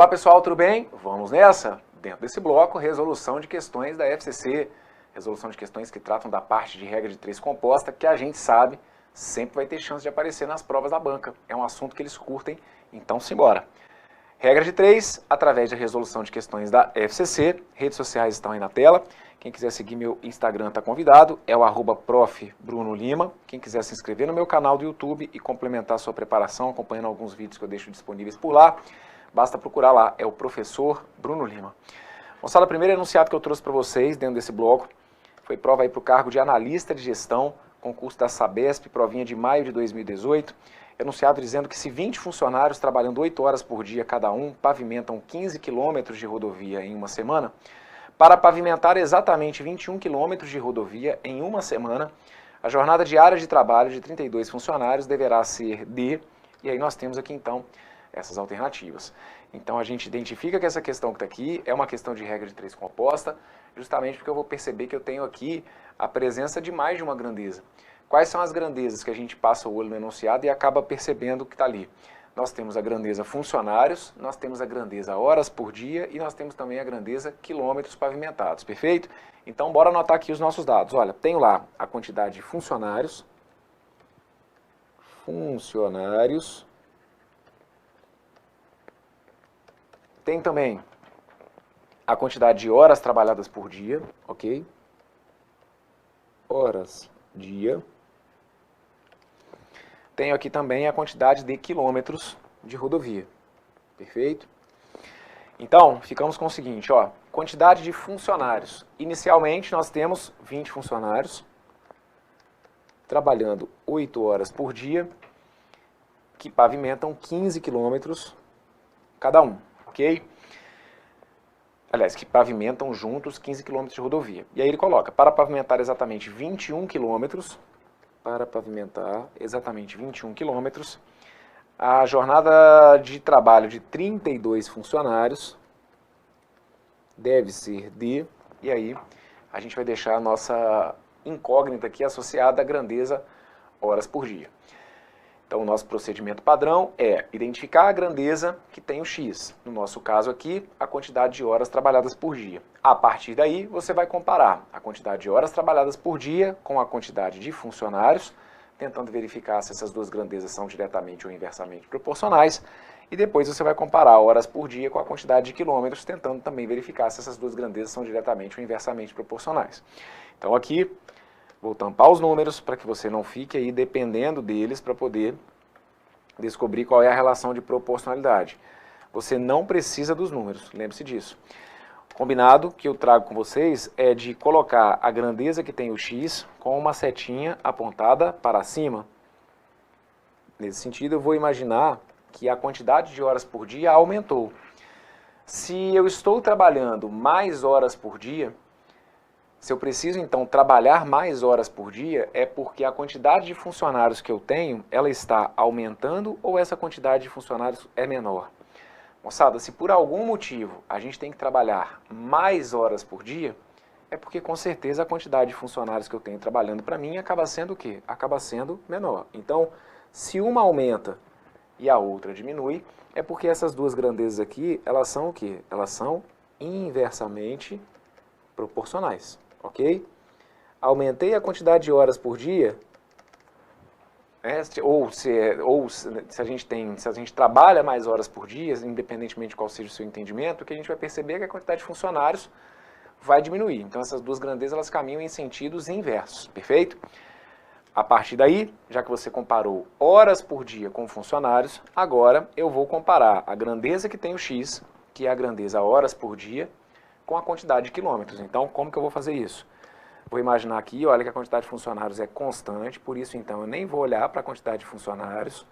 Olá pessoal, tudo bem? Vamos nessa? Dentro desse bloco, resolução de questões da FCC, resolução de questões que tratam da parte de regra de três composta, que a gente sabe sempre vai ter chance de aparecer nas provas da banca. É um assunto que eles curtem, então simbora. Regra de 3, através da resolução de questões da FCC, redes sociais estão aí na tela. Quem quiser seguir meu Instagram está convidado, é o @prof.bruno_lima. Quem quiser se inscrever no meu canal do YouTube e complementar a sua preparação, acompanhando alguns vídeos que eu deixo disponíveis por lá, basta procurar lá, é o professor Bruno Lima. Moçada, o primeiro enunciado que eu trouxe para vocês dentro desse bloco foi prova aí para o cargo de analista de gestão, concurso da Sabesp, provinha de maio de 2018. Enunciado dizendo que se 20 funcionários trabalhando 8 horas por dia cada um pavimentam 15 quilômetros de rodovia em uma semana, para pavimentar exatamente 21 quilômetros de rodovia em uma semana, a jornada diária de trabalho de 32 funcionários deverá ser de... E aí nós temos aqui então essas alternativas. Então a gente identifica que essa questão que está aqui é uma questão de regra de três composta, justamente porque eu vou perceber que eu tenho aqui a presença de mais de uma grandeza. Quais são as grandezas que a gente passa o olho no enunciado e acaba percebendo que está ali? Nós temos a grandeza funcionários, nós temos a grandeza horas por dia e nós temos também a grandeza quilômetros pavimentados, perfeito? Então bora anotar aqui os nossos dados. Olha, tenho lá a quantidade de funcionários, tem também a quantidade de horas trabalhadas por dia, ok? Horas, dia. Tenho aqui também a quantidade de quilômetros de rodovia, perfeito? Então, ficamos com o seguinte, ó, quantidade de funcionários. Inicialmente, nós temos 20 funcionários, trabalhando 8 horas por dia, que pavimentam 15 quilômetros cada um, ok? Aliás, que pavimentam juntos 15 quilômetros de rodovia. E aí ele coloca, para pavimentar exatamente 21 quilômetros, a jornada de trabalho de 32 funcionários deve ser de... E aí a gente vai deixar a nossa incógnita aqui associada à grandeza horas por dia. Então, o nosso procedimento padrão é identificar a grandeza que tem o X. No nosso caso aqui, a quantidade de horas trabalhadas por dia. A partir daí, você vai comparar a quantidade de horas trabalhadas por dia com a quantidade de funcionários, tentando verificar se essas duas grandezas são diretamente ou inversamente proporcionais. E depois você vai comparar horas por dia com a quantidade de quilômetros, tentando também verificar se essas duas grandezas são diretamente ou inversamente proporcionais. Então aqui... vou tampar os números para que você não fique aí dependendo deles para poder descobrir qual é a relação de proporcionalidade. Você não precisa dos números, lembre-se disso. Combinado que eu trago com vocês é de colocar a grandeza que tem o X com uma setinha apontada para cima. Nesse sentido, eu vou imaginar que a quantidade de horas por dia aumentou. Se eu estou trabalhando mais horas por dia, se eu preciso, então, trabalhar mais horas por dia, é porque a quantidade de funcionários que eu tenho, ela está aumentando ou essa quantidade de funcionários é menor? Moçada, se por algum motivo a gente tem que trabalhar mais horas por dia, é porque com certeza a quantidade de funcionários que eu tenho trabalhando para mim acaba sendo o quê? Acaba sendo menor. Então, se uma aumenta e a outra diminui, é porque essas duas grandezas aqui, elas são o quê? Elas são inversamente proporcionais. Ok? Aumentei a quantidade de horas por dia, se a gente trabalha mais horas por dia, independentemente de qual seja o seu entendimento, o que a gente vai perceber é que a quantidade de funcionários vai diminuir. Então essas duas grandezas elas caminham em sentidos inversos, perfeito? A partir daí, já que você comparou horas por dia com funcionários, agora eu vou comparar a grandeza que tem o X, que é a grandeza horas por dia, com a quantidade de quilômetros. Então, como que eu vou fazer isso? Vou imaginar aqui, olha que a quantidade de funcionários é constante, por isso então eu nem vou olhar para a quantidade de funcionários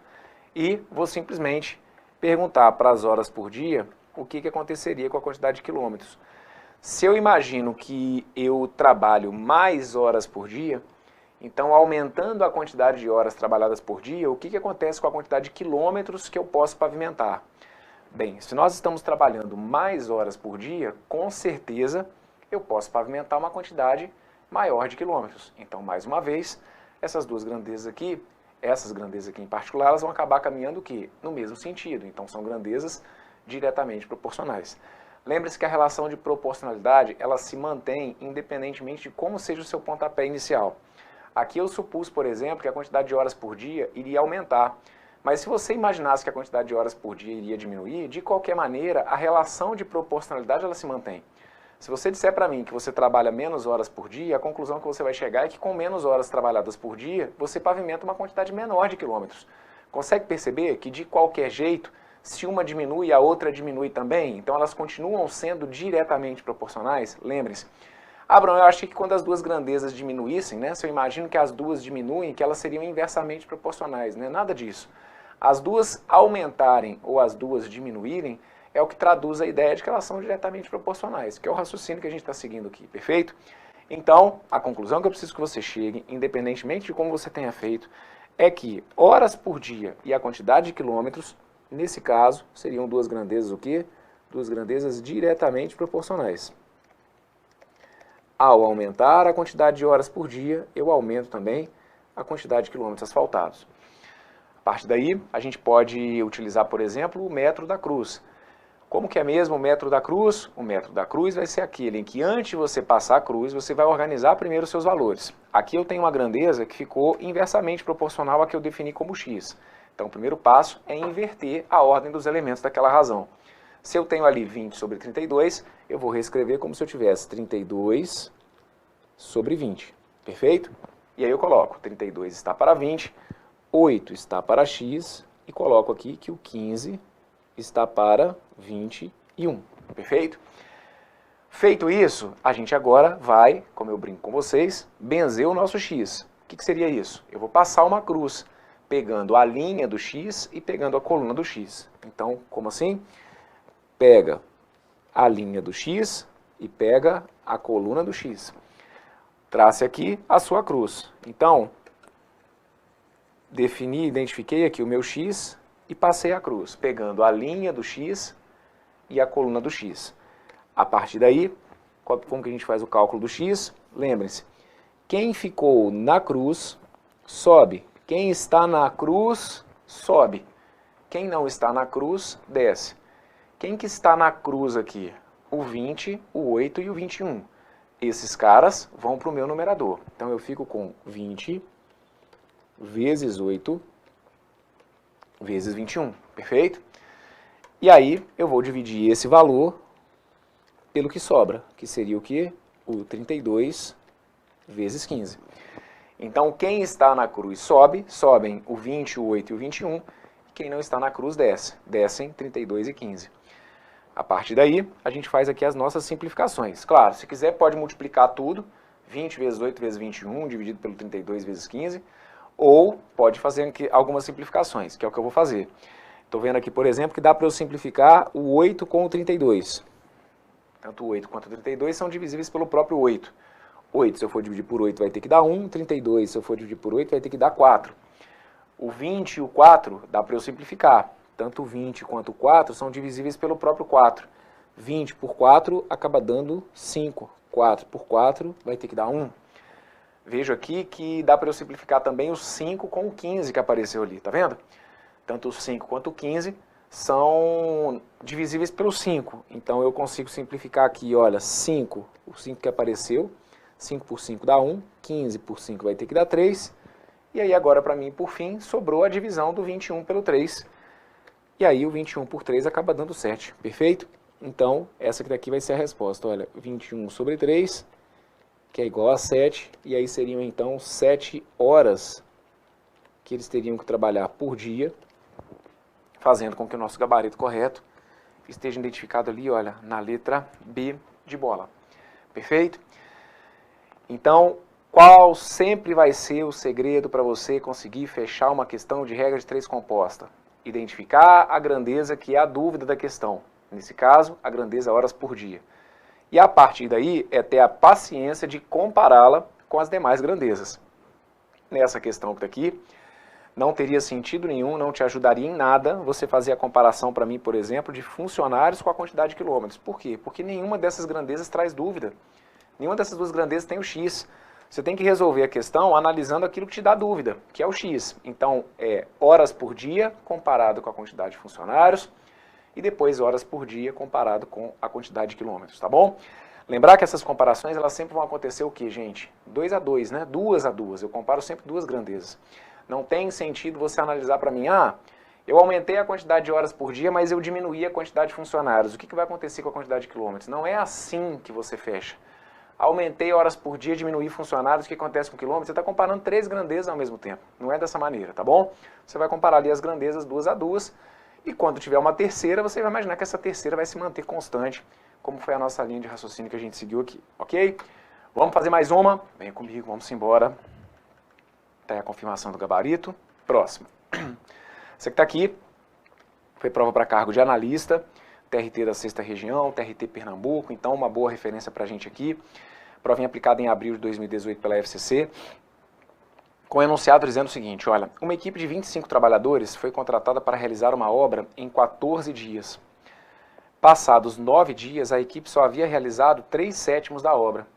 e vou simplesmente perguntar para as horas por dia o que aconteceria com a quantidade de quilômetros. Se eu imagino que eu trabalho mais horas por dia, então aumentando a quantidade de horas trabalhadas por dia, o que acontece com a quantidade de quilômetros que eu posso pavimentar? Bem, se nós estamos trabalhando mais horas por dia, com certeza eu posso pavimentar uma quantidade maior de quilômetros. Então, mais uma vez, essas grandezas aqui em particular, elas vão acabar caminhando o quê? No mesmo sentido. Então, são grandezas diretamente proporcionais. Lembre-se que a relação de proporcionalidade, ela se mantém independentemente de como seja o seu pontapé inicial. Aqui eu supus, por exemplo, que a quantidade de horas por dia iria aumentar. Mas se você imaginasse que a quantidade de horas por dia iria diminuir, de qualquer maneira, a relação de proporcionalidade ela se mantém. Se você disser para mim que você trabalha menos horas por dia, a conclusão que você vai chegar é que com menos horas trabalhadas por dia, você pavimenta uma quantidade menor de quilômetros. Consegue perceber que de qualquer jeito, se uma diminui, a outra diminui também? Então elas continuam sendo diretamente proporcionais? Lembre-se. Abraão, eu achei que quando as duas grandezas diminuíssem, né, se eu imagino que as duas diminuem, que elas seriam inversamente proporcionais, né? Nada disso. As duas aumentarem ou as duas diminuírem é o que traduz a ideia de que elas são diretamente proporcionais, que é o raciocínio que a gente está seguindo aqui, perfeito? Então, a conclusão que eu preciso que você chegue, independentemente de como você tenha feito, é que horas por dia e a quantidade de quilômetros, nesse caso, seriam duas grandezas o quê? Duas grandezas diretamente proporcionais. Ao aumentar a quantidade de horas por dia, eu aumento também a quantidade de quilômetros asfaltados. A partir daí, a gente pode utilizar, por exemplo, o metro da cruz. Como que é mesmo o metro da cruz? O metro da cruz vai ser aquele em que antes de você passar a cruz, você vai organizar primeiro os seus valores. Aqui eu tenho uma grandeza que ficou inversamente proporcional à que eu defini como x. Então o primeiro passo é inverter a ordem dos elementos daquela razão. Se eu tenho ali 20 sobre 32, eu vou reescrever como se eu tivesse 32 sobre 20. Perfeito? E aí eu coloco 32 está para 20, 8 está para x e coloco aqui que o 15 está para 21. Perfeito? Feito isso, a gente agora vai, como eu brinco com vocês, benzer o nosso x. O que seria isso? Eu vou passar uma cruz, pegando a linha do x e pegando a coluna do x. Então, como assim? Pega a linha do x e pega a coluna do x. Trace aqui a sua cruz. Então, identifiquei aqui o meu x e passei a cruz, pegando a linha do x e a coluna do x. A partir daí, como que a gente faz o cálculo do x? Lembrem-se, quem ficou na cruz, sobe. Quem está na cruz, sobe. Quem não está na cruz, desce. Quem que está na cruz aqui? O 20, o 8 e o 21. Esses caras vão para o meu numerador. Então eu fico com 20 vezes 8 vezes 21. Perfeito? E aí eu vou dividir esse valor pelo que sobra, que seria o quê? O 32 vezes 15. Então quem está na cruz sobe, sobem o 20, o 8 e o 21. Quem não está na cruz desce, descem 32 e 15. A partir daí, a gente faz aqui as nossas simplificações. Claro, se quiser pode multiplicar tudo, 20 vezes 8 vezes 21, dividido pelo 32 vezes 15, ou pode fazer aqui algumas simplificações, que é o que eu vou fazer. Estou vendo aqui, por exemplo, que dá para eu simplificar o 8 com o 32. Tanto o 8 quanto o 32 são divisíveis pelo próprio 8. 8, se eu for dividir por 8, vai ter que dar 1. 32, se eu for dividir por 8, vai ter que dar 4. O 20 e o 4 dá para eu simplificar. Tanto o 20 quanto o 4 são divisíveis pelo próprio 4. 20 por 4 acaba dando 5. 4 por 4 vai ter que dar 1. Vejo aqui que dá para eu simplificar também o 5 com o 15 que apareceu ali, tá vendo? Tanto o 5 quanto o 15 são divisíveis pelo 5. Então eu consigo simplificar aqui, olha, 5, o 5 que apareceu, 5 por 5 dá 1, 15 por 5 vai ter que dar 3. E aí agora para mim, por fim, sobrou a divisão do 21 pelo 3. E aí o 21 por 3 acaba dando 7, perfeito? Então, essa aqui daqui vai ser a resposta, olha, 21 sobre 3, que é igual a 7, e aí seriam então 7 horas que eles teriam que trabalhar por dia, fazendo com que o nosso gabarito correto esteja identificado ali, olha, na letra B de bola, perfeito? Então, qual sempre vai ser o segredo para você conseguir fechar uma questão de regra de 3 composta? Identificar a grandeza que é a dúvida da questão. Nesse caso, a grandeza horas por dia. E a partir daí é ter a paciência de compará-la com as demais grandezas. Nessa questão que está aqui, não teria sentido nenhum, não te ajudaria em nada você fazer a comparação para mim, por exemplo, de funcionários com a quantidade de quilômetros. Por quê? Porque nenhuma dessas grandezas traz dúvida. Nenhuma dessas duas grandezas tem o x. Você tem que resolver a questão analisando aquilo que te dá dúvida, que é o x. Então, é horas por dia comparado com a quantidade de funcionários e depois horas por dia comparado com a quantidade de quilômetros, tá bom? Lembrar que essas comparações, elas sempre vão acontecer o quê, gente? 2 a 2, né? 2 a 2. Eu comparo sempre duas grandezas. Não tem sentido você analisar para mim, eu aumentei a quantidade de horas por dia, mas eu diminuí a quantidade de funcionários. O que vai acontecer com a quantidade de quilômetros? Não é assim que você fecha. Aumentei horas por dia, diminuí funcionários, o que acontece com quilômetros? Você está comparando 3 grandezas ao mesmo tempo. Não é dessa maneira, tá bom? Você vai comparar ali as grandezas 2 a 2, e quando tiver uma terceira, você vai imaginar que essa terceira vai se manter constante, como foi a nossa linha de raciocínio que a gente seguiu aqui, ok? Vamos fazer mais uma? Venha comigo, vamos embora. Tá aí a confirmação do gabarito. Próximo. Você que está aqui, foi prova para cargo de analista, TRT da 6ª região, TRT Pernambuco, então uma boa referência para a gente aqui. Provinha aplicada em abril de 2018 pela FCC, com o enunciado dizendo o seguinte, olha, uma equipe de 25 trabalhadores foi contratada para realizar uma obra em 14 dias. Passados 9 dias, a equipe só havia realizado 3/7 da obra.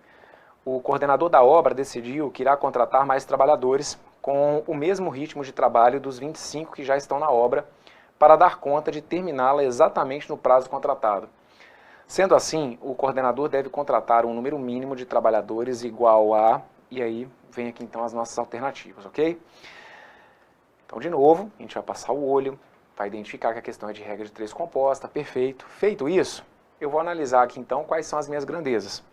O coordenador da obra decidiu que irá contratar mais trabalhadores com o mesmo ritmo de trabalho dos 25 que já estão na obra, para dar conta de terminá-la exatamente no prazo contratado. Sendo assim, o coordenador deve contratar um número mínimo de trabalhadores igual a... E aí vem aqui então as nossas alternativas, ok? Então, de novo, a gente vai passar o olho, vai identificar que a questão é de regra de 3 composta, perfeito. Feito isso, eu vou analisar aqui então quais são as minhas grandezas.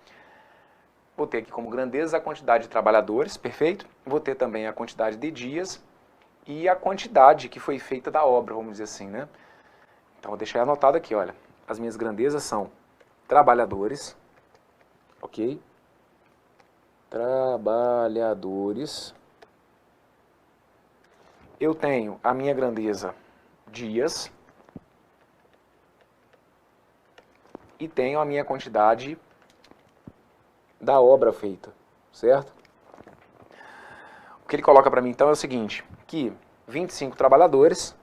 Vou ter aqui como grandeza a quantidade de trabalhadores, perfeito? Vou ter também a quantidade de dias e a quantidade que foi feita da obra, vamos dizer assim, né? Então, vou deixar anotado aqui, olha. As minhas grandezas são trabalhadores, ok? Trabalhadores. Eu tenho a minha grandeza dias e tenho a minha quantidade da obra feita, certo? O que ele coloca para mim então é o seguinte, que 25 trabalhadores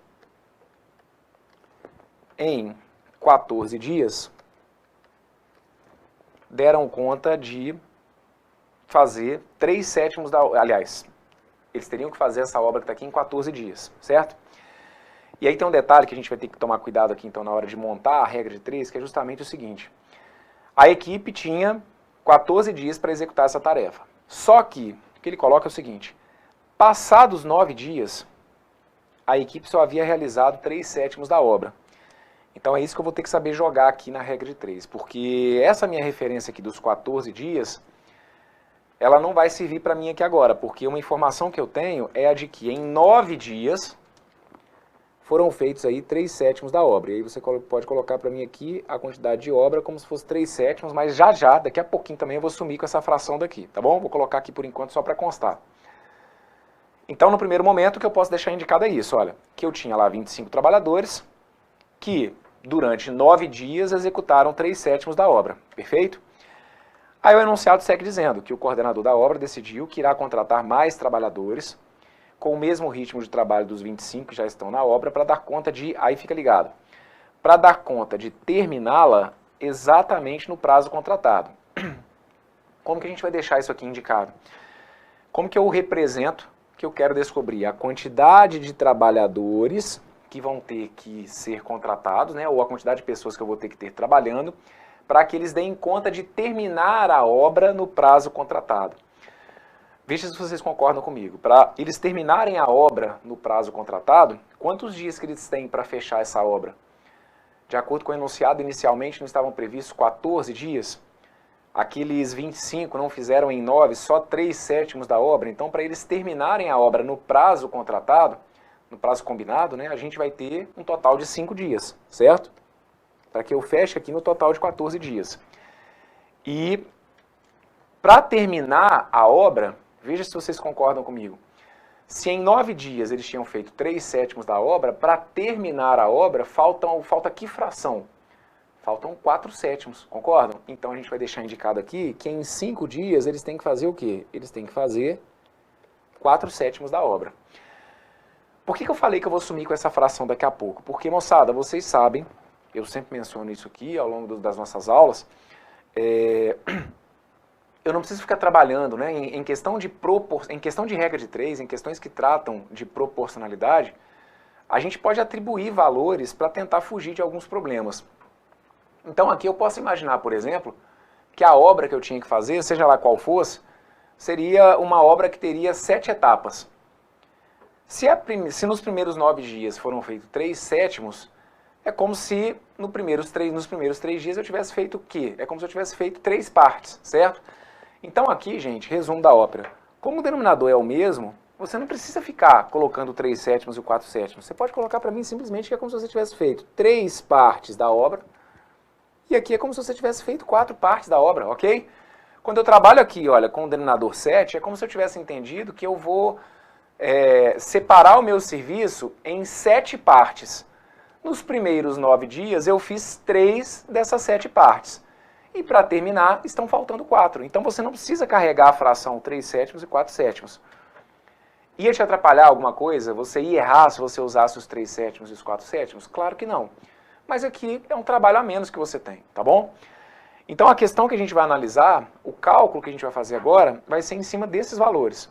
em 14 dias deram conta de fazer 3/7 da obra. Aliás, eles teriam que fazer essa obra que está aqui em 14 dias, certo? E aí tem um detalhe que a gente vai ter que tomar cuidado aqui então na hora de montar a regra de 3, que é justamente o seguinte. A equipe tinha 14 dias para executar essa tarefa. Só que, o que ele coloca é o seguinte, passados 9 dias, a equipe só havia realizado 3/7 da obra. Então é isso que eu vou ter que saber jogar aqui na regra de 3, porque essa minha referência aqui dos 14 dias, ela não vai servir para mim aqui agora, porque uma informação que eu tenho é a de que em 9 dias foram feitos aí 3/7 da obra. E aí você pode colocar para mim aqui a quantidade de obra como se fosse 3/7, mas já, daqui a pouquinho também eu vou sumir com essa fração daqui, tá bom? Vou colocar aqui por enquanto só para constar. Então, no primeiro momento, o que eu posso deixar indicado é isso, olha, que eu tinha lá 25 trabalhadores que, durante 9 dias, executaram 3/7 da obra, perfeito? Aí o enunciado segue dizendo que o coordenador da obra decidiu que irá contratar mais trabalhadores com o mesmo ritmo de trabalho dos 25 que já estão na obra para dar conta de, aí fica ligado, para dar conta de terminá-la exatamente no prazo contratado. Como que a gente vai deixar isso aqui indicado? Como que eu represento que eu quero descobrir a quantidade de trabalhadores que vão ter que ser contratados, né, ou a quantidade de pessoas que eu vou ter que ter trabalhando, para que eles deem conta de terminar a obra no prazo contratado. Veja se vocês concordam comigo. Para eles terminarem a obra no prazo contratado, quantos dias que eles têm para fechar essa obra? De acordo com o enunciado, inicialmente não estavam previstos 14 dias. Aqueles 25 não fizeram em 9, só 3/7 da obra. Então, para eles terminarem a obra no prazo contratado, no prazo combinado, né, a gente vai ter um total de 5 dias, certo? Para que eu feche aqui no total de 14 dias. E para terminar a obra, veja se vocês concordam comigo. Se em 9 dias eles tinham feito 3/7 da obra, para terminar a obra, falta que fração? Faltam 4/7, concordam? Então a gente vai deixar indicado aqui que em 5 dias eles têm que fazer o quê? Eles têm que fazer 4/7 da obra. Por que eu falei que eu vou sumir com essa fração daqui a pouco? Porque, moçada, vocês sabem, eu sempre menciono isso aqui ao longo das nossas aulas, eu não preciso ficar trabalhando, né, em questão de regra de 3, em questões que tratam de proporcionalidade, a gente pode atribuir valores para tentar fugir de alguns problemas. Então aqui eu posso imaginar, por exemplo, que a obra que eu tinha que fazer, seja lá qual fosse, seria uma obra que teria 7 etapas. Se nos primeiros 9 dias foram feitos 3/7, é como se nos primeiros 3 dias eu tivesse feito o quê? É como se eu tivesse feito 3 partes, certo? Então aqui, gente, resumo da ópera. Como o denominador é o mesmo, você não precisa ficar colocando 3/7 e o 4/7. Você pode colocar para mim simplesmente que é como se você tivesse feito 3 partes da obra, e aqui é como se você tivesse feito 4 partes da obra, ok? Quando eu trabalho aqui, olha, com o denominador 7, é como se eu tivesse entendido que eu vou separar o meu serviço em 7 partes. Nos primeiros 9 dias, eu fiz 3 dessas 7 partes. E para terminar, estão faltando 4. Então você não precisa carregar a fração 3/7 e 4/7. Ia te atrapalhar alguma coisa? Você ia errar se você usasse os 3/7 e os 4/7? Claro que não. Mas aqui é um trabalho a menos que você tem, tá bom? Então a questão que a gente vai analisar, o cálculo que a gente vai fazer agora, vai ser em cima desses valores.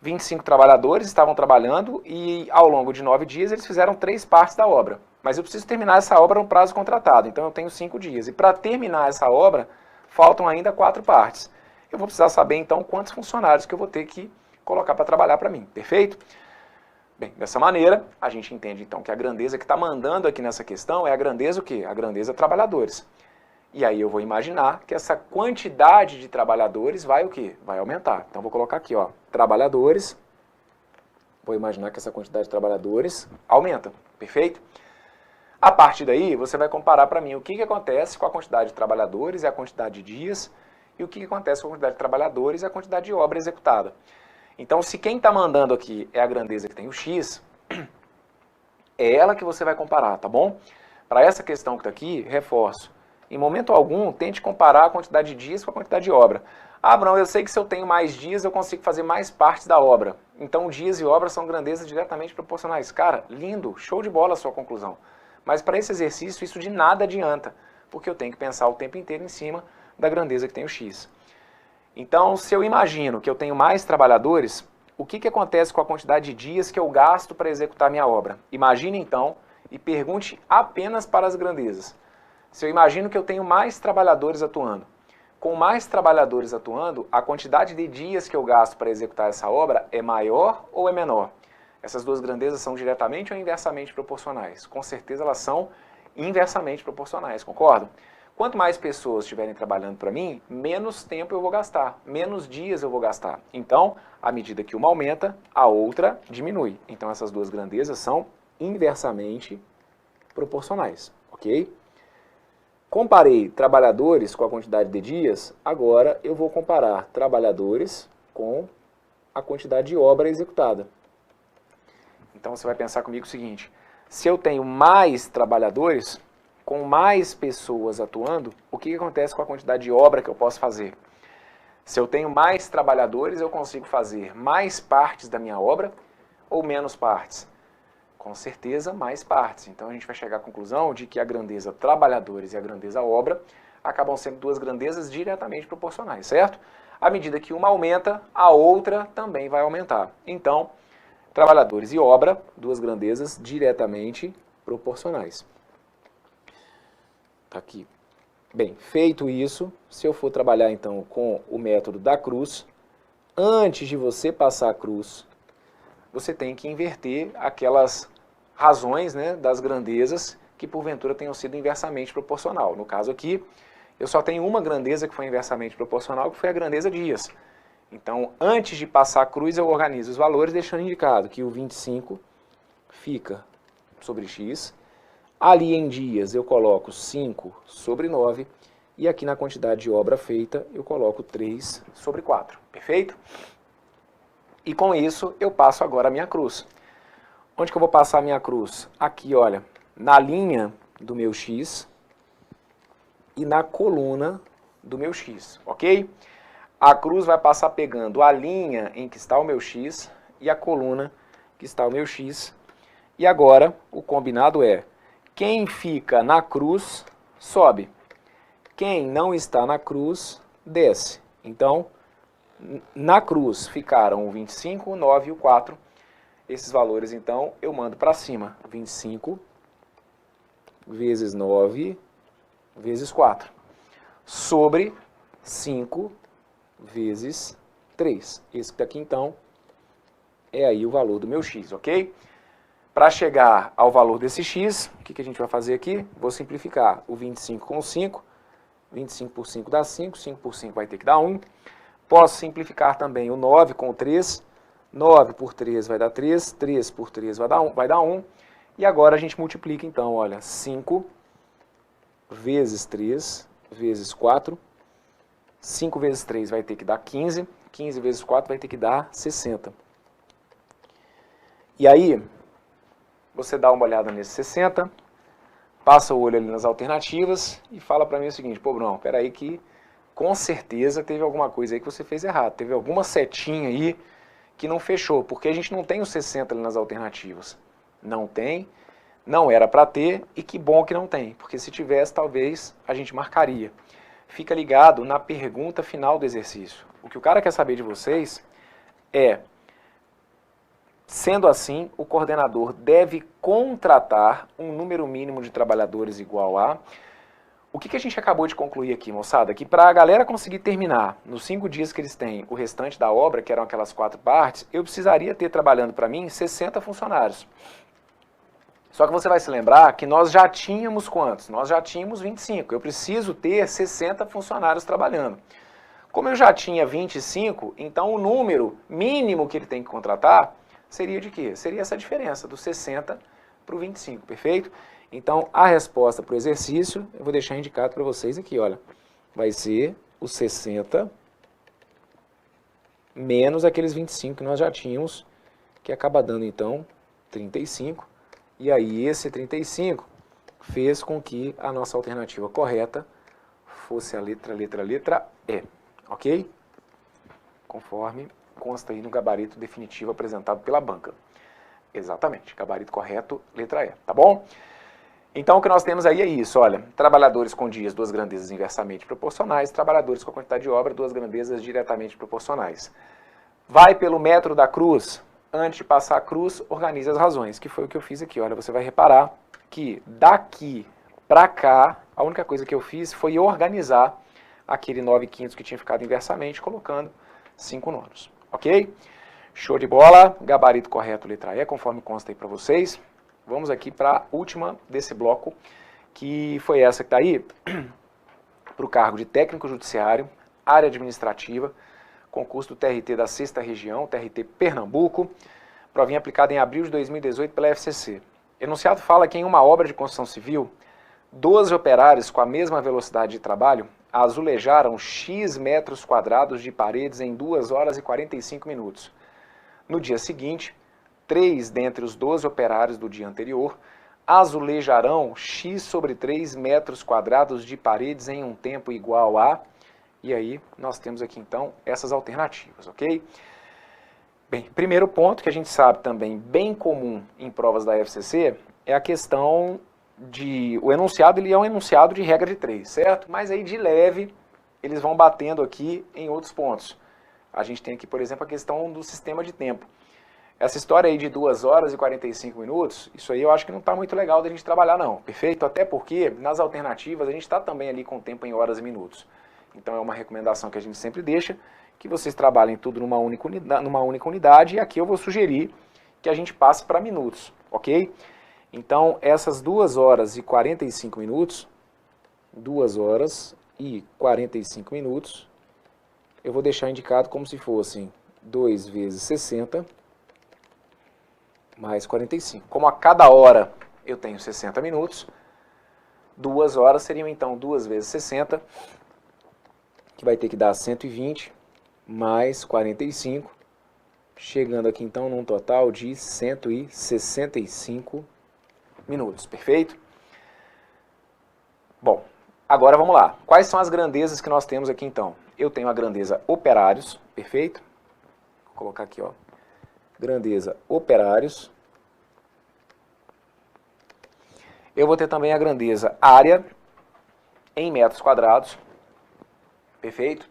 25 trabalhadores estavam trabalhando e ao longo de 9 dias eles fizeram 3 partes da obra. Mas eu preciso terminar essa obra no prazo contratado, então eu tenho 5 dias. E para terminar essa obra, faltam ainda 4 partes. Eu vou precisar saber então quantos funcionários que eu vou ter que colocar para trabalhar para mim, perfeito? Bem, dessa maneira, a gente entende então que a grandeza que está mandando aqui nessa questão é a grandeza o quê? A grandeza trabalhadores. E aí eu vou imaginar que essa quantidade de trabalhadores vai o quê? Vai aumentar. Então vou colocar aqui, ó, trabalhadores. Vou imaginar que essa quantidade de trabalhadores aumenta, perfeito? A partir daí, você vai comparar para mim o que acontece com a quantidade de trabalhadores e a quantidade de dias, e o que acontece com a quantidade de trabalhadores e a quantidade de obra executada. Então, se quem está mandando aqui é a grandeza que tem o X, é ela que você vai comparar, tá bom? Para essa questão que está aqui, reforço. Em momento algum, tente comparar a quantidade de dias com a quantidade de obra. Ah, Bruno, eu sei que se eu tenho mais dias, eu consigo fazer mais partes da obra. Então, dias e obra são grandezas diretamente proporcionais. Cara, lindo, show de bola a sua conclusão. Mas para esse exercício, isso de nada adianta, porque eu tenho que pensar o tempo inteiro em cima da grandeza que tem o X. Então, se eu imagino que eu tenho mais trabalhadores, o que acontece com a quantidade de dias que eu gasto para executar minha obra? Imagine então e pergunte apenas para as grandezas. Se eu imagino que eu tenho mais trabalhadores atuando, com mais trabalhadores atuando, a quantidade de dias que eu gasto para executar essa obra é maior ou é menor? Essas duas grandezas são diretamente ou inversamente proporcionais? Com certeza elas são inversamente proporcionais, concordam? Quanto mais pessoas estiverem trabalhando para mim, menos tempo eu vou gastar, menos dias eu vou gastar. Então, à medida que uma aumenta, a outra diminui. Então essas duas grandezas são inversamente proporcionais, ok? Comparei trabalhadores com a quantidade de dias, agora eu vou comparar trabalhadores com a quantidade de obra executada. Então você vai pensar comigo o seguinte, se eu tenho mais trabalhadores, com mais pessoas atuando, o que acontece com a quantidade de obra que eu posso fazer? Se eu tenho mais trabalhadores, eu consigo fazer mais partes da minha obra ou menos partes? Com certeza, mais partes. Então a gente vai chegar à conclusão de que a grandeza trabalhadores e a grandeza obra acabam sendo duas grandezas diretamente proporcionais, certo? À medida que uma aumenta, a outra também vai aumentar. Então, trabalhadores e obra, duas grandezas diretamente proporcionais. Tá aqui. Bem, feito isso, se eu for trabalhar então com o método da cruz, antes de você passar a cruz, você tem que inverter aquelas razões, né, das grandezas que porventura tenham sido inversamente proporcional. No caso aqui, eu só tenho uma grandeza que foi inversamente proporcional, que foi a grandeza dias. Então, antes de passar a cruz, eu organizo os valores, deixando indicado que o 25 fica sobre x. Ali em dias eu coloco 5 sobre 9. E aqui na quantidade de obra feita eu coloco 3 sobre 4. Perfeito? E com isso eu passo agora a minha cruz. Onde que eu vou passar a minha cruz? Aqui, olha, na linha do meu x e na coluna do meu x, ok? A cruz vai passar pegando a linha em que está o meu x e a coluna que está o meu x. E agora o combinado é, quem fica na cruz sobe, quem não está na cruz desce. Então, na cruz ficaram o 25, o 9 e o 4. esses valores, então, eu mando para cima. 25 vezes 9 vezes 4. Sobre 5 vezes 3. Esse daqui, então, é aí o valor do meu x, ok? Para chegar ao valor desse x, o que a gente vai fazer aqui? Vou simplificar o 25 com 5. 25 por 5 dá 5, 5 por 5 vai ter que dar 1. Posso simplificar também o 9 com o 3. 9 por 3 vai dar 3, 3 por 3 vai dar 1. E agora a gente multiplica, então, olha, 5 vezes 3 vezes 4. 5 vezes 3 vai ter que dar 15. 15 vezes 4 vai ter que dar 60. E aí, você dá uma olhada nesse 60, passa o olho ali nas alternativas e fala para mim o seguinte: pô, Bruno, peraí que com certeza teve alguma coisa aí que você fez errado. Teve alguma setinha aí que não fechou, porque a gente não tem o 60 ali nas alternativas. Não tem, não era para ter, e que bom que não tem, porque se tivesse, talvez a gente marcaria. Fica ligado na pergunta final do exercício. O que o cara quer saber de vocês é: sendo assim, o coordenador deve contratar um número mínimo de trabalhadores igual a... O que a gente acabou de concluir aqui, moçada? Que para a galera conseguir terminar nos 5 dias que eles têm o restante da obra, que eram aquelas 4 partes, eu precisaria ter trabalhando para mim 60 funcionários. Só que você vai se lembrar que nós já tínhamos quantos? Nós já tínhamos 25. Eu preciso ter 60 funcionários trabalhando. Como eu já tinha 25, então o número mínimo que ele tem que contratar seria de quê? Seria essa diferença, do 60 para o 25, perfeito? Então, a resposta para o exercício, eu vou deixar indicado para vocês aqui, olha. Vai ser o 60 menos aqueles 25 que nós já tínhamos, que acaba dando, então, 35. E aí, esse 35 fez com que a nossa alternativa correta fosse a letra E, ok? Conforme consta aí no gabarito definitivo apresentado pela banca. Exatamente, gabarito correto, letra E, tá bom? Então o que nós temos aí é isso, olha, trabalhadores com dias, 2 grandezas inversamente proporcionais, trabalhadores com a quantidade de obra, 2 grandezas diretamente proporcionais. Vai pelo metro da cruz, antes de passar a cruz, organize as razões, que foi o que eu fiz aqui, olha, você vai reparar que daqui para cá, a única coisa que eu fiz foi organizar aquele 9/5 que tinha ficado inversamente, colocando 5 nonos. Ok? Show de bola, gabarito correto, letra E, conforme consta aí para vocês. Vamos aqui para a última desse bloco, que foi essa que está aí, para o cargo de técnico judiciário, área administrativa, concurso do TRT da 6ª Região, TRT Pernambuco, provinha aplicada em abril de 2018 pela FCC. Enunciado fala que em uma obra de construção civil, 12 operários com a mesma velocidade de trabalho azulejaram X metros quadrados de paredes em 2 horas e 45 minutos. No dia seguinte, 3 dentre os 12 operários do dia anterior azulejarão X sobre 3 metros quadrados de paredes em um tempo igual a... E aí nós temos aqui então essas alternativas, ok? Bem, primeiro ponto que a gente sabe também bem comum em provas da FCC é a questão de... O enunciado ele é um enunciado de regra de 3, certo? Mas aí de leve eles vão batendo aqui em outros pontos. A gente tem aqui, por exemplo, a questão do sistema de tempo. Essa história aí de 2 horas e 45 minutos, isso aí eu acho que não está muito legal da gente trabalhar não, perfeito? Até porque nas alternativas a gente está também ali com o tempo em horas e minutos. Então é uma recomendação que a gente sempre deixa, que vocês trabalhem tudo numa única unidade, e aqui eu vou sugerir que a gente passe para minutos, ok? Então essas 2 horas e 45 minutos, 2 horas e 45 minutos, eu vou deixar indicado como se fossem 2 vezes 60... mais 45. Como a cada hora eu tenho 60 minutos, 2 horas seriam então 2 vezes 60, que vai ter que dar 120, mais 45, chegando aqui então num total de 165 minutos, perfeito? Bom, agora vamos lá. Quais são as grandezas que nós temos aqui então? Eu tenho a grandeza operários, perfeito? Vou colocar aqui, ó. Grandeza operários. Eu vou ter também a grandeza área em metros quadrados. Perfeito?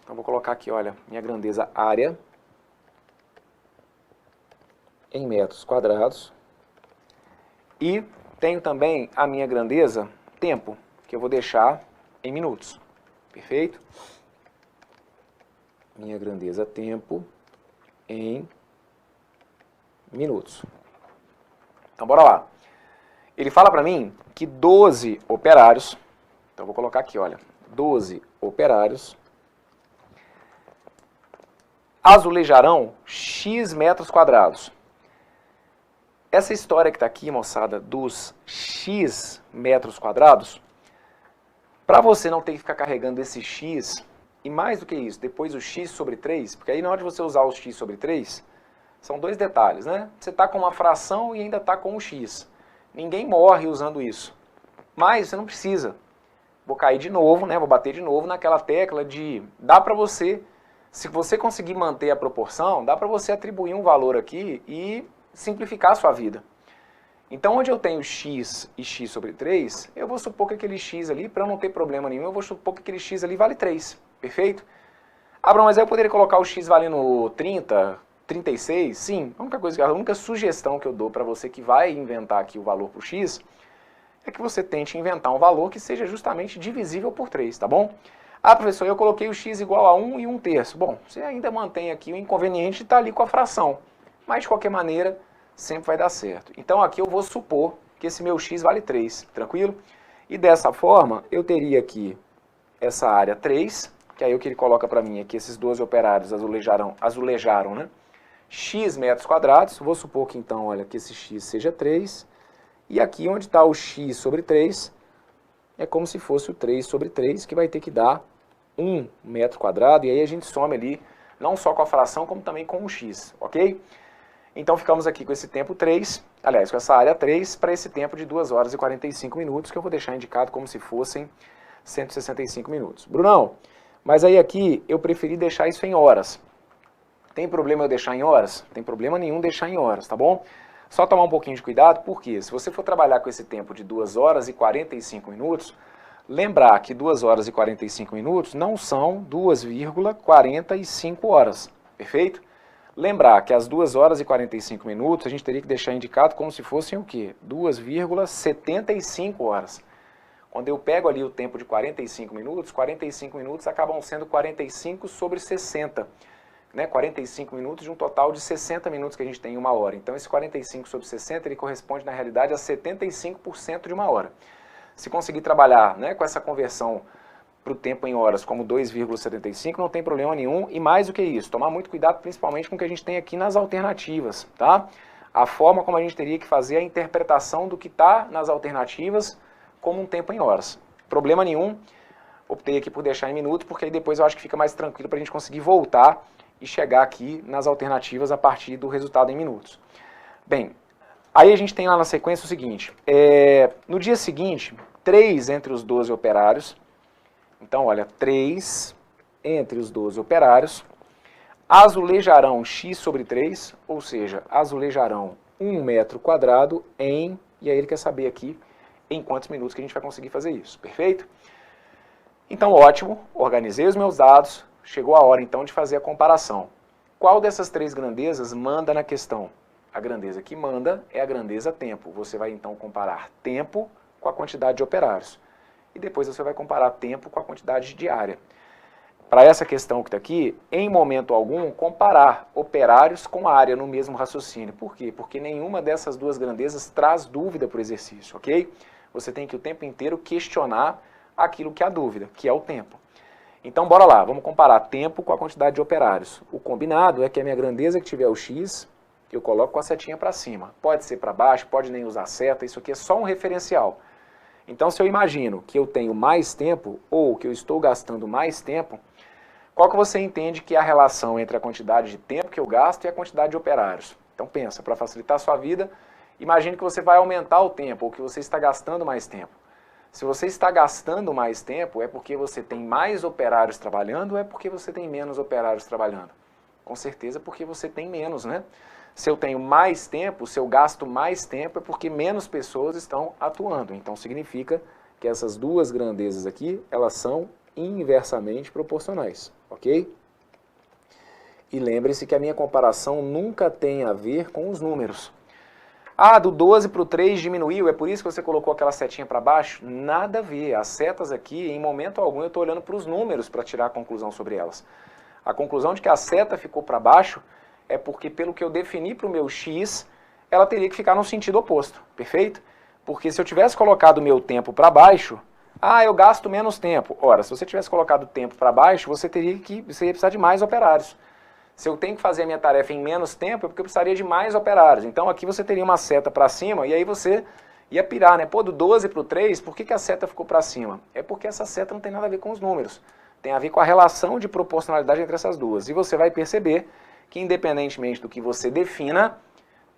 Então vou colocar aqui, olha, minha grandeza área em metros quadrados. E tenho também a minha grandeza tempo, que eu vou deixar em minutos. Perfeito? Minha grandeza tempo em minutos. Então, bora lá. Ele fala para mim que 12 operários, então eu vou colocar aqui, olha, 12 operários azulejarão X metros quadrados. Essa história que está aqui, moçada, dos X metros quadrados, para você não ter que ficar carregando esse X, e mais do que isso, depois o X sobre 3, porque aí na hora de você usar o X sobre 3, são dois detalhes, né? Você está com uma fração e ainda está com um X. Ninguém morre usando isso. Mas você não precisa. Vou cair de novo, né? Vou bater de novo naquela tecla de... Dá para você, se você conseguir manter a proporção, dá para você atribuir um valor aqui e simplificar a sua vida. Então, onde eu tenho x e x sobre 3, eu vou supor que aquele x ali, para não ter problema nenhum, eu vou supor que aquele x ali vale 3. Perfeito? Abraão, mas aí eu poderia colocar o x valendo 30, 36? Sim. A única sugestão que eu dou para você que vai inventar aqui o valor para o x é que você tente inventar um valor que seja justamente divisível por 3, tá bom? Ah, professor, eu coloquei o x igual a 1 e 1/3. Bom, você ainda mantém aqui o inconveniente de estar ali com a fração. Mas, de qualquer maneira, sempre vai dar certo. Então, aqui eu vou supor que esse meu x vale 3, tranquilo? E dessa forma, eu teria aqui essa área 3, que aí o que ele coloca para mim é que esses 12 operários azulejaram, né? X metros quadrados. Vou supor que, então, olha, que esse x seja 3. E aqui onde está o x sobre 3, é como se fosse o 3 sobre 3, que vai ter que dar 1 metro quadrado. E aí a gente some ali, não só com a fração, como também com o x, ok? Então ficamos aqui com esse tempo 3, aliás, com essa área 3, para esse tempo de 2 horas e 45 minutos, que eu vou deixar indicado como se fossem 165 minutos. Brunão, mas aí aqui eu preferi deixar isso em horas. Tem problema eu deixar em horas? Tem problema nenhum deixar em horas, tá bom? Só tomar um pouquinho de cuidado, porque se você for trabalhar com esse tempo de 2 horas e 45 minutos, lembrar que 2 horas e 45 minutos não são 2,45 horas, perfeito? Lembrar que as 2 horas e 45 minutos a gente teria que deixar indicado como se fossem o quê? 2,75 horas. Quando eu pego ali o tempo de 45 minutos acabam sendo 45 sobre 60. Né, 45 minutos de um total de 60 minutos que a gente tem em uma hora. Então, esse 45 sobre 60, ele corresponde, na realidade, a 75% de uma hora. Se conseguir trabalhar, né, com essa conversão para o tempo em horas como 2,75, não tem problema nenhum. E mais do que isso, tomar muito cuidado, principalmente com o que a gente tem aqui nas alternativas, tá? A forma como a gente teria que fazer a interpretação do que está nas alternativas como um tempo em horas. Problema nenhum. Optei aqui por deixar em minutos, porque aí depois eu acho que fica mais tranquilo para a gente conseguir voltar e chegar aqui nas alternativas a partir do resultado em minutos. Bem, aí a gente tem lá na sequência o seguinte, no dia seguinte, 3 entre os 12 operários, então olha, 3 entre os 12 operários, azulejarão x sobre 3, ou seja, azulejarão 1 metro quadrado em, e aí ele quer saber aqui em quantos minutos que a gente vai conseguir fazer isso, perfeito? Então ótimo, organizei os meus dados. Chegou a hora, então, de fazer a comparação. Qual dessas 3 grandezas manda na questão? A grandeza que manda é a grandeza tempo. Você vai, então, comparar tempo com a quantidade de operários. E depois você vai comparar tempo com a quantidade de área. Para essa questão que está aqui, em momento algum, comparar operários com área no mesmo raciocínio. Por quê? Porque nenhuma dessas 2 grandezas traz dúvida para o exercício, ok? Você tem que o tempo inteiro questionar aquilo que há dúvida, que é o tempo. Então, bora lá, vamos comparar tempo com a quantidade de operários. O combinado é que a minha grandeza que tiver o x, eu coloco com a setinha para cima. Pode ser para baixo, pode nem usar seta, isso aqui é só um referencial. Então, se eu imagino que eu tenho mais tempo, ou que eu estou gastando mais tempo, qual que você entende que é a relação entre a quantidade de tempo que eu gasto e a quantidade de operários? Então, pensa, para facilitar a sua vida, imagine que você vai aumentar o tempo, ou que você está gastando mais tempo. Se você está gastando mais tempo, é porque você tem mais operários trabalhando ou é porque você tem menos operários trabalhando? Com certeza porque você tem menos, né? Se eu tenho mais tempo, se eu gasto mais tempo, é porque menos pessoas estão atuando. Então significa que essas 2 grandezas aqui, elas são inversamente proporcionais, ok? E lembre-se que a minha comparação nunca tem a ver com os números. Ah, do 12 para o 3 diminuiu, é por isso que você colocou aquela setinha para baixo? Nada a ver, as setas aqui, em momento algum, eu estou olhando para os números para tirar a conclusão sobre elas. A conclusão de que a seta ficou para baixo é porque, pelo que eu defini para o meu x, ela teria que ficar no sentido oposto, perfeito? Porque se eu tivesse colocado o meu tempo para baixo, eu gasto menos tempo. Ora, se você tivesse colocado o tempo para baixo, você ia precisar de mais operários. Se eu tenho que fazer a minha tarefa em menos tempo, é porque eu precisaria de mais operários. Então aqui você teria uma seta para cima e aí você ia pirar, né? Pô, do 12 para o 3, por que a seta ficou para cima? É porque essa seta não tem nada a ver com os números. Tem a ver com a relação de proporcionalidade entre essas duas. E você vai perceber que, independentemente do que você defina,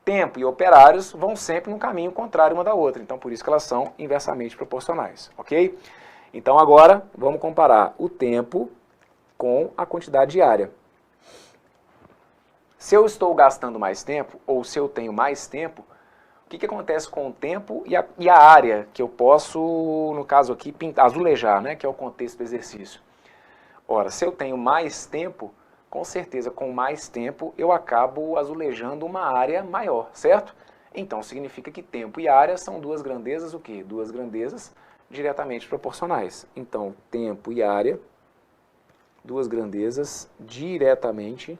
tempo e operários vão sempre no caminho contrário uma da outra. Então por isso que elas são inversamente proporcionais, ok? Então agora vamos comparar o tempo com a quantidade diária. Se eu estou gastando mais tempo, ou se eu tenho mais tempo, o que acontece com o tempo e a área que eu posso, no caso aqui, azulejar, né, que é o contexto do exercício? Ora, se eu tenho mais tempo, com certeza com mais tempo eu acabo azulejando uma área maior, certo? Então significa que tempo e área são duas grandezas o quê? Duas grandezas diretamente proporcionais. Então tempo e área, duas grandezas diretamente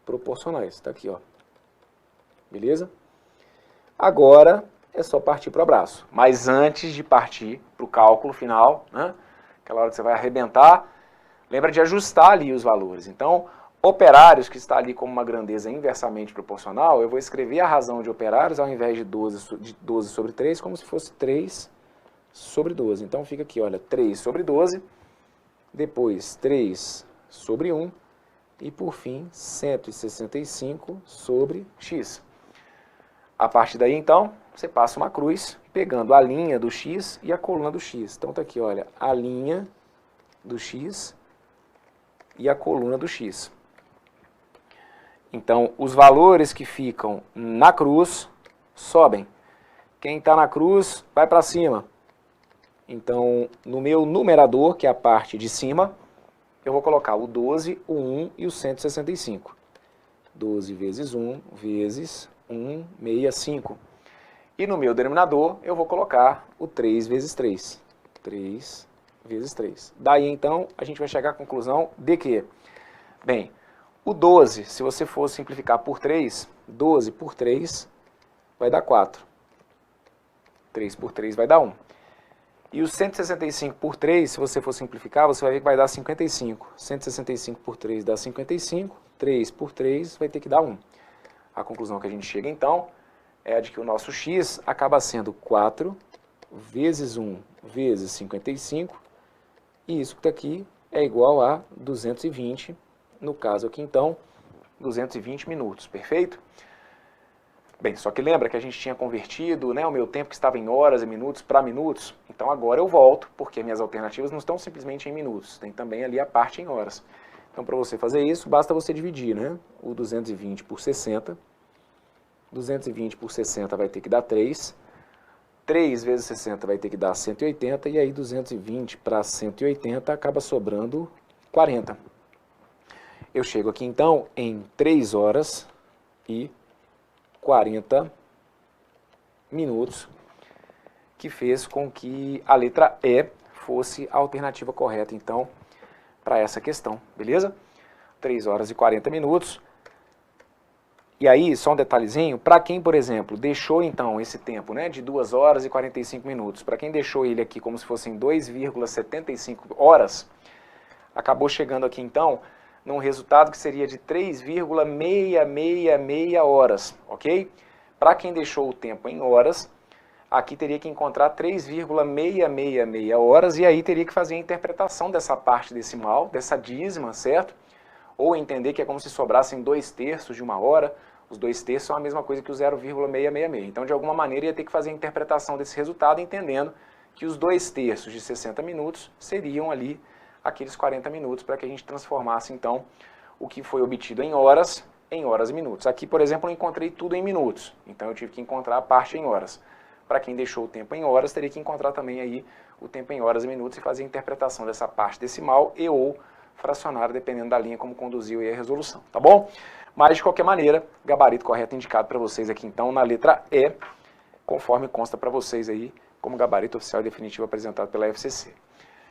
proporcionais. Está aqui, ó. Beleza? Agora é só partir para o abraço. Mas antes de partir para o cálculo final, né? Aquela hora que você vai arrebentar, lembra de ajustar ali os valores. Então, operários, que está ali como uma grandeza inversamente proporcional, eu vou escrever a razão de operários ao invés de 12 sobre 3, como se fosse 3 sobre 12. Então fica aqui, olha, 3 sobre 12, depois 3 sobre 1, e por fim 165 sobre x. A partir daí, então, você passa uma cruz, pegando a linha do x e a coluna do x. Então tá aqui, olha, a linha do x e a coluna do x. Então, os valores que ficam na cruz sobem. Quem está na cruz vai para cima. Então, no meu numerador, que é a parte de cima, eu vou colocar o 12, o 1 e o 165. 12 vezes 1 vezes 165. E no meu denominador, eu vou colocar o 3 vezes 3. 3 vezes 3. Daí, então, a gente vai chegar à conclusão de que, bem, o 12, se você for simplificar por 3, 12 por 3 vai dar 4. 3 por 3 vai dar 1. E o 165 por 3, se você for simplificar, você vai ver que vai dar 55. 165 por 3 dá 55, 3 por 3 vai ter que dar 1. A conclusão que a gente chega, então, é a de que o nosso x acaba sendo 4 vezes 1 vezes 55, e isso que está aqui é igual a 220, no caso aqui, então, 220 minutos, perfeito? Bem, só que lembra que a gente tinha convertido, né, o meu tempo que estava em horas e minutos para minutos? Então agora eu volto, porque minhas alternativas não estão simplesmente em minutos, tem também ali a parte em horas. Então para você fazer isso, basta você dividir, né, o 220 por 60. 220 por 60 vai ter que dar 3. 3 vezes 60 vai ter que dar 180, e aí 220 para 180 acaba sobrando 40. Eu chego aqui então em 3 horas e 40 minutos, que fez com que a letra E fosse a alternativa correta, então, para essa questão, beleza? 3 horas e 40 minutos. E aí, só um detalhezinho, para quem, por exemplo, deixou então esse tempo, né, de 2 horas e 45 minutos, para quem deixou ele aqui como se fossem 2,75 horas, acabou chegando aqui então num resultado que seria de 3,666 horas, ok? Para quem deixou o tempo em horas, aqui teria que encontrar 3,666 horas, e aí teria que fazer a interpretação dessa parte decimal, dessa dízima, certo? Ou entender que é como se sobrassem 2/3 de uma hora. Os 2/3 são a mesma coisa que o 0,666. Então, de alguma maneira, ia ter que fazer a interpretação desse resultado, entendendo que os 2/3 de 60 minutos seriam ali aqueles 40 minutos, para que a gente transformasse, então, o que foi obtido em horas e minutos. Aqui, por exemplo, eu encontrei tudo em minutos, então eu tive que encontrar a parte em horas. Para quem deixou o tempo em horas, teria que encontrar também aí o tempo em horas e minutos e fazer a interpretação dessa parte decimal e ou fracionária, dependendo da linha como conduziu aí a resolução, tá bom? Mas, de qualquer maneira, gabarito correto indicado para vocês aqui, então, na letra E, conforme consta para vocês aí, como gabarito oficial e definitivo apresentado pela FCC.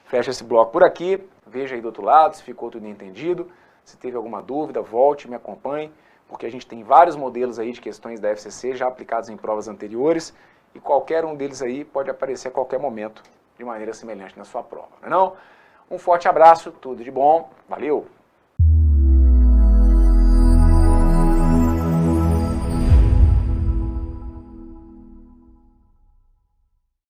Fecha esse bloco por aqui, veja aí do outro lado se ficou tudo entendido, se teve alguma dúvida, volte, me acompanhe, porque a gente tem vários modelos aí de questões da FCC já aplicados em provas anteriores, e qualquer um deles aí pode aparecer a qualquer momento, de maneira semelhante na sua prova, não é não? Um forte abraço, tudo de bom, valeu!